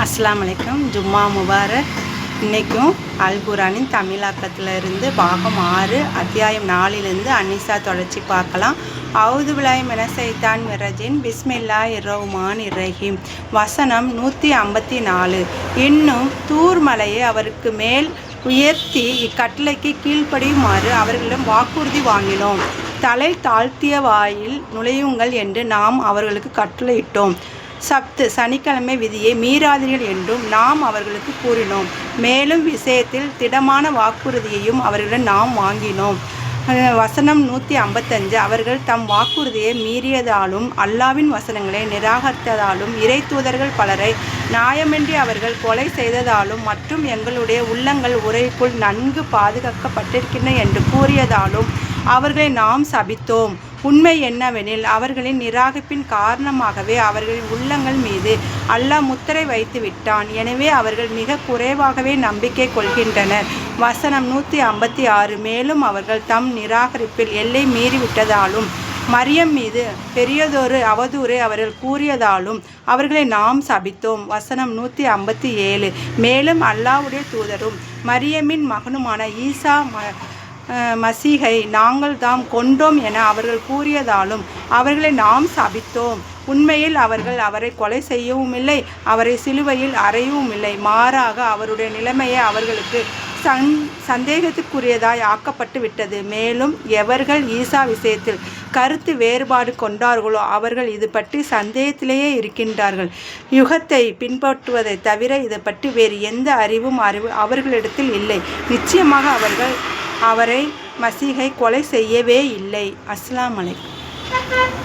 அஸ்ஸலாமு அலைக்கும். ஜும்மா முபாரக். இன்றைக்கும் அல் குரானின் தமிழாக்கத்தில் இருந்து பாகம் 6 அத்தியாயம் 4 அன்னிசா தொடர்ச்சி பார்க்கலாம். அவுது பில்லாஹி மினஷ் ஷைத்தானிர் ரஜீம். பிஸ்மில்லாஹிர் ரஹ்மானிர் ரஹீம். வசனம் 154. இன்னும் தூர் மலையை அவருக்கு மேல் உயர்த்தி இக்கட்டளைக்கு கீழ்ப்படியுமாறு அவர்களிடம் வாக்குறுதி வாங்கினோம். தலை தாழ்த்திய வாயில் நுழையுங்கள் என்று நாம் அவர்களுக்கு கட்டளையிட்டோம். சப்து சனிக்கிழமை விதியை மீறாதீர்கள் என்றும் நாம் அவர்களுக்கு கூறினோம். மேலும் விஷயத்தில் திடமான வாக்குறுதியையும் அவர்களிடம் நாம் வாங்கினோம். வசனம் 155. அவர்கள் தம் வாக்குறுதியை மீறியதாலும் அல்லாவின் வசனங்களை நிராகரித்ததாலும் இறை தூதர்கள் பலரை நியாயமின்றி அவர்கள் கொலை செய்ததாலும் மற்றும் எங்களுடைய உள்ளங்கள் உரைக்குள் நன்கு பாதுகாக்கப்பட்டிருக்கின்றன என்று கூறியதாலும் அவர்களை நாம் சபித்தோம். உண்மை என்னவெனில் அவர்களின் நிராகரிப்பின் காரணமாகவே அவர்களின் உள்ளங்கள் மீது அல்லாஹ் முத்திரை வைத்து விட்டான். எனவே அவர்கள் மிக குறைவாகவே நம்பிக்கை கொள்கின்றனர். வசனம் 156. மேலும் அவர்கள் தம் நிராகரிப்பில் எல்லை மீறிவிட்டதாலும் மரியம் மீது பெரியதொரு அவதூறை அவர்கள் கூறியதாலும் அவர்களை நாம் சபித்தோம். வசனம் 157. மேலும் அல்லாஹ்வுடைய தூதரும் மரியமின் மகனுமான ஈசா மசீகை நாங்கள் தாம் கொண்டோம் என அவர்கள் கூறியதாலும் அவர்களை நாம் சபித்தோம். உண்மையில் அவர்கள் அவரை கொலை செய்யவும் இல்லை, அவரை சிலுவையில் அறையவும் இல்லை. மாறாக அவருடைய நிலைமையை அவர்களுக்கு சந்தேகத்துக்குரியதாய் ஆக்கப்பட்டு விட்டது. மேலும் எவர்கள் ஈசா விஷயத்தில் கருத்து வேறுபாடு கொண்டார்களோ அவர்கள் இது பற்றி சந்தேகத்திலேயே இருக்கின்றார்கள். யுகத்தை பின்பற்றுவதை தவிர இது பற்றி வேறு எந்த அறிவும் அவர்களிடத்தில் இல்லை. நிச்சயமாக அவர்கள் அவரை மசீகை கொலை செய்யவே இல்லை. அஸ்ஸலாமு அலைக்கும்.